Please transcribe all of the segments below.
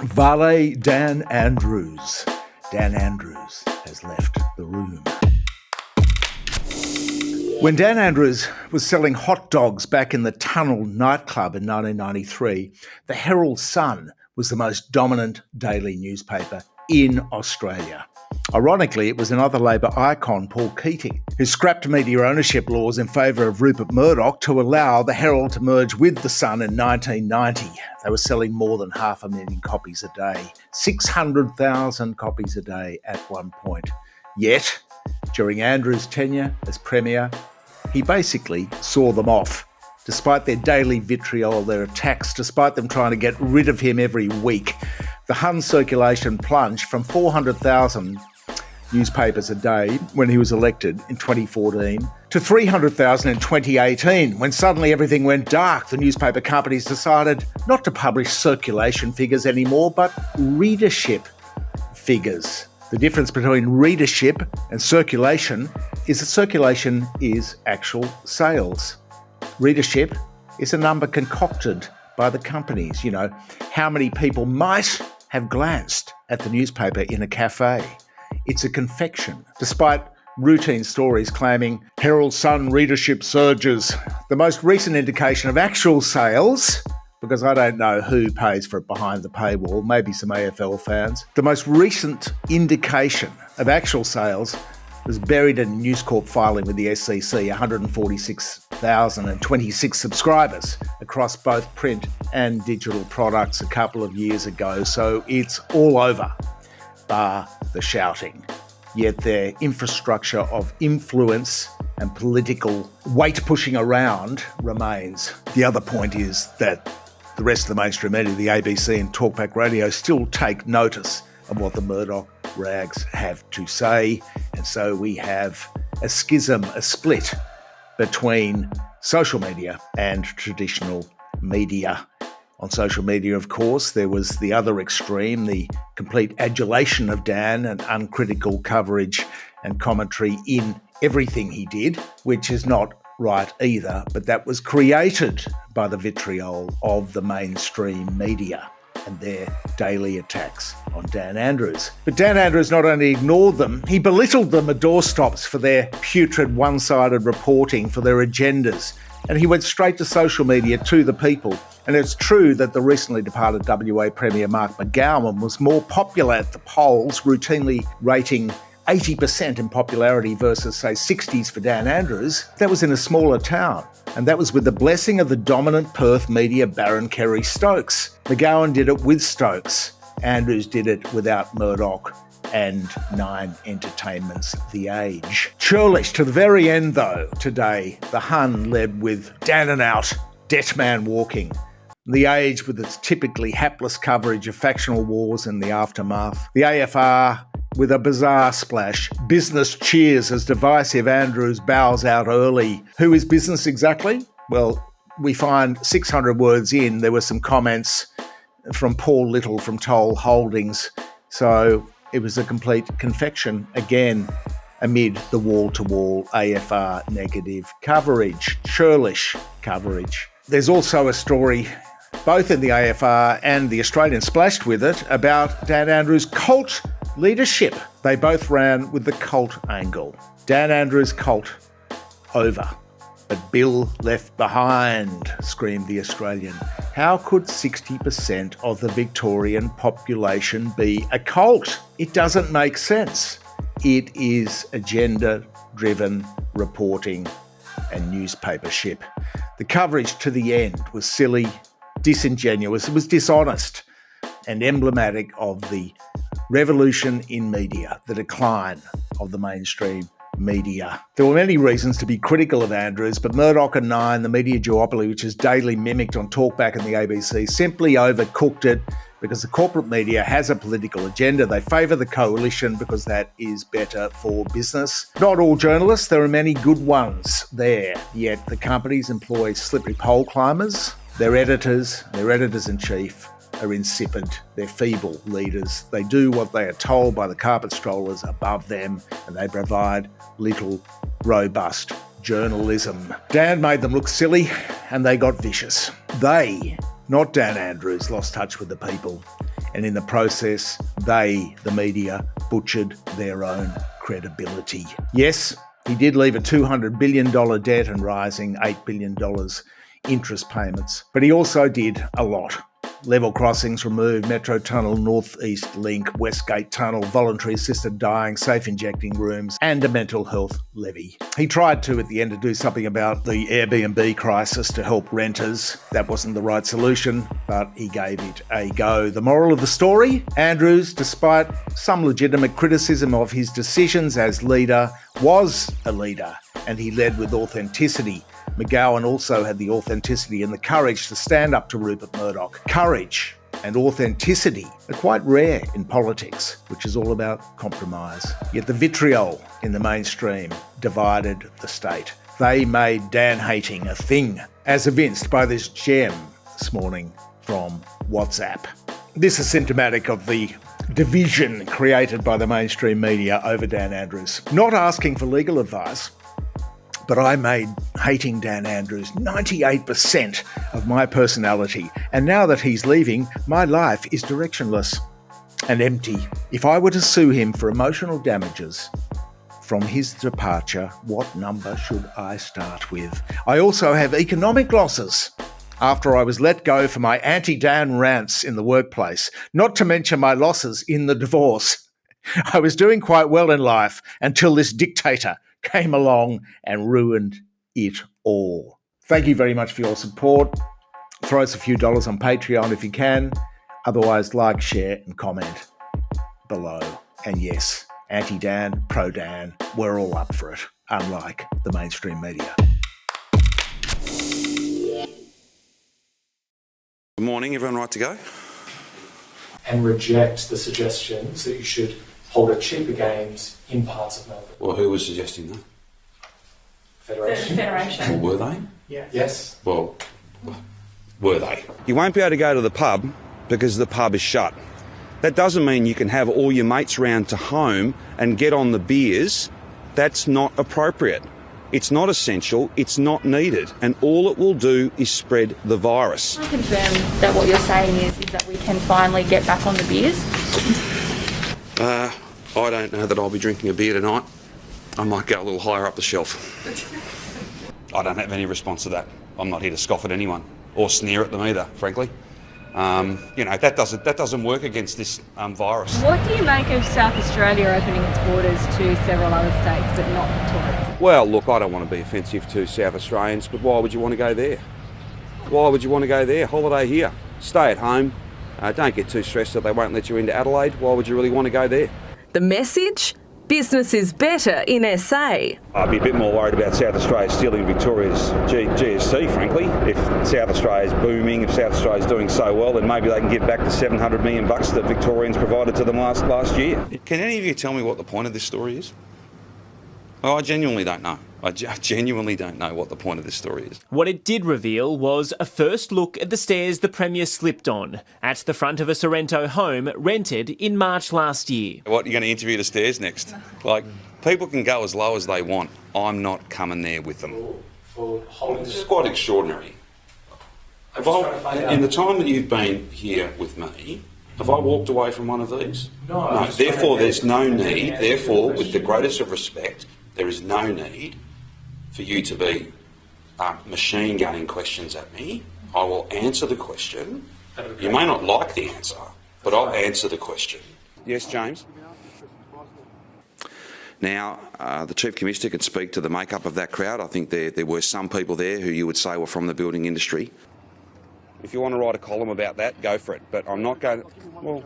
Valet Dan Andrews. Dan Andrews has left the room. When Dan Andrews was selling hot dogs back in the Tunnel nightclub in 1993, the Herald Sun was the most dominant daily newspaper in Australia. Ironically, it was another Labor icon, Paul Keating, who scrapped media ownership laws in favour of Rupert Murdoch to allow the Herald to merge with the Sun in 1990. They were selling more than 500,000 copies a day, 600,000 copies a day at one point. Yet, during Andrews' tenure as Premier, he basically saw them off. Despite their daily vitriol, their attacks, despite them trying to get rid of him every week, the Hun circulation plunged from 400,000 newspapers a day when he was elected in 2014 to 300,000 in 2018, when suddenly everything went dark. The newspaper companies decided not to publish circulation figures anymore, but readership figures. The difference between readership and circulation is that circulation is actual sales. Readership is a number concocted by the companies. You know, how many people might have glanced at the newspaper in a cafe. It's a confection. Despite routine stories claiming Herald Sun readership surges, the most recent indication of actual sales, because I don't know who pays for it behind the paywall, maybe some AFL fans, the most recent indication of actual sales was buried in News Corp filing with the SEC, 146,026 subscribers across both print and digital products a couple of years ago. So it's all over, bar the shouting. Yet their infrastructure of influence and political weight pushing around remains. The other point is that the rest of the mainstream media, the ABC and Talkback Radio, still take notice of what the Murdoch rags have to say. And so we have a schism, a split between social media and traditional media. On social media, of course, there was the other extreme, the complete adulation of Dan and uncritical coverage and commentary in everything he did, which is not right either, but that was created by the vitriol of the mainstream media and their daily attacks on Dan Andrews. But Dan Andrews not only ignored them, he belittled them at doorstops for their putrid one-sided reporting, for their agendas, and he went straight to social media, to the people. And it's true that the recently departed WA Premier Mark McGowan was more popular at the polls, routinely rating 80% in popularity versus, say, 60s for Dan Andrews. That was in a smaller town. And that was with the blessing of the dominant Perth media baron Kerry Stokes. McGowan did it with Stokes. Andrews did it without Murdoch and Nine Entertainment's The Age. Churlish to the very end, though, today, the Hun led with Dan and out, debt man walking. The Age with its typically hapless coverage of factional wars and the aftermath. The AFR with a bizarre splash. Business cheers as divisive Andrews bows out early. Who is business exactly? Well, we find 600 words in, there were some comments from Paul Little from Toll Holdings. So it was a complete confection again amid the wall-to-wall AFR negative coverage, churlish coverage. There's also a story, both in the AFR and the Australian splashed with it, about Dan Andrews' cult leadership. They both ran with the cult angle. Dan Andrews' cult over, but Bill left behind, screamed the Australian. How could 60% of the Victorian population be a cult? It doesn't make sense. It is agenda-driven reporting and newspapership. The coverage to the end was silly, disingenuous, it was dishonest and emblematic of the revolution in media, the decline of the mainstream media. There were many reasons to be critical of Andrews, but Murdoch and Nine, the media duopoly, which is daily mimicked on Talkback and the ABC, simply overcooked it because the corporate media has a political agenda. They favour the coalition because that is better for business. Not all journalists, there are many good ones there, yet the companies employ slippery pole climbers. Their editors-in-chief are insipid. They're feeble leaders. They do what they are told by the carpet strollers above them, and they provide little robust journalism. Dan made them look silly, and they got vicious. They, not Dan Andrews, lost touch with the people. And in the process, they, the media, butchered their own credibility. Yes, he did leave a $200 billion debt and rising $8 billion interest payments, but he also did a lot. Level crossings removed, Metro Tunnel, North-East Link, Westgate Tunnel, voluntary assisted dying, safe injecting rooms, and a mental health levy. He tried to, at the end, to do something about the Airbnb crisis to help renters. That wasn't the right solution, but he gave it a go. The moral of the story? Andrews, despite some legitimate criticism of his decisions as leader, was a leader, and he led with authenticity. McGowan also had the authenticity and the courage to stand up to Rupert Murdoch. Courage and authenticity are quite rare in politics, which is all about compromise. Yet the vitriol in the mainstream divided the state. They made Dan hating a thing, as evinced by this gem this morning from WhatsApp. This is symptomatic of the division created by the mainstream media over Dan Andrews. Not asking for legal advice, but I made hating Dan Andrews 98% of my personality. And now that he's leaving, my life is directionless and empty. If I were to sue him for emotional damages from his departure, what number should I start with? I also have economic losses after I was let go for my anti-Dan rants in the workplace, not to mention my losses in the divorce. I was doing quite well in life until this dictator came along and ruined it all. Thank you very much for your support. Throw us a few dollars on Patreon if you can. Otherwise, like, share and comment below. And yes, anti-Dan, pro-Dan, we're all up for it, unlike the mainstream media. Good morning, everyone right to go? And reject the suggestions that you should hold a cheaper games in parts of Melbourne. Well, who was suggesting that? Federation. Well, were they? Yeah. Yes. Well, were they? You won't be able to go to the pub because the pub is shut. That doesn't mean you can have all your mates round to home and get on the beers. That's not appropriate. It's not essential, it's not needed, and all it will do is spread the virus. I confirm that what you're saying is that we can finally get back on the beers? I don't know that I'll be drinking a beer tonight. I might go a little higher up the shelf. I don't have any response to that. I'm not here to scoff at anyone or sneer at them either, frankly. That doesn't work against this virus. What do you make of South Australia opening its borders to several other states but not Victoria? Well, look, I don't want to be offensive to South Australians, but why would you want to go there? Why would you want to go there? Holiday here. Stay at home. Don't get too stressed that they won't let you into Adelaide. Why would you really want to go there? The message? Business is better in SA. I'd be a bit more worried about South Australia stealing Victoria's GSC, frankly. If South Australia's booming, if South Australia's doing so well, then maybe they can give back the $700 million that Victorians provided to them last year. Can any of you tell me what the point of this story is? Well, I genuinely don't know. I genuinely don't know what the point of this story is. What it did reveal was a first look at the stairs the Premier slipped on at the front of a Sorrento home rented in March last year. What, you're going to interview the stairs next? Like, people can go as low as they want. I'm not coming there with them. This is quite extraordinary. In the time that you've been here with me, have I walked away from one of these? No. Therefore, there's no need. Therefore, with the greatest of respect, there is no need for you to be machine gunning questions at me. I will answer the question. You may not like the answer, but I'll answer the question. Yes, James? Now, the Chief Commissioner can speak to the makeup of that crowd. I think there were some people there who you would say were from the building industry. If you want to write a column about that, go for it. But I'm not going... Well,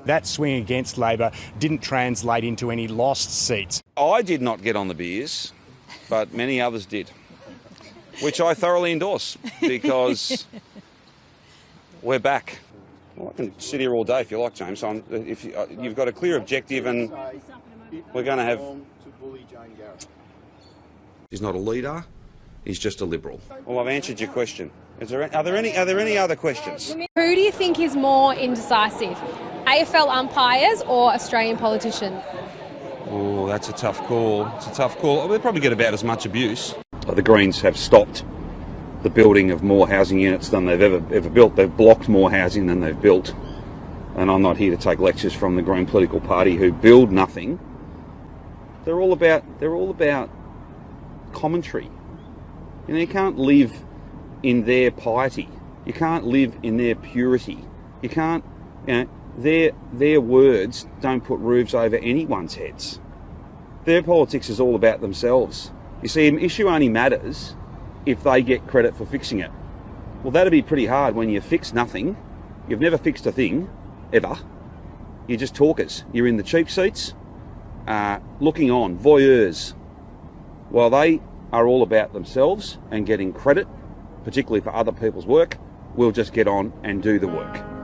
that swing against Labor didn't translate into any lost seats. I did not get on the beers, but many others did, which I thoroughly endorse because we're back. Well, I can sit here all day if you like, James. You've got a clear objective and we're going to have... He's not a leader, he's just a Liberal. Well, I've answered your question. Are there any other questions? Who do you think is more indecisive, AFL umpires or Australian politicians? Oh, that's a tough call. It's a tough call. We'll probably get about as much abuse. The Greens have stopped the building of more housing units than they've ever built. They've blocked more housing than they've built. And I'm not here to take lectures from the Green political party who build nothing. They're all about commentary. You know, you can't live in their piety. You can't live in their purity. You can't, you know, their words don't put roofs over anyone's heads. Their politics is all about themselves. You see, an issue only matters if they get credit for fixing it. Well, that'd be pretty hard when you fix nothing. You've never fixed a thing, ever. You're just talkers. You're in the cheap seats, looking on, voyeurs. While they are all about themselves and getting credit, particularly for other people's work, we'll just get on and do the work.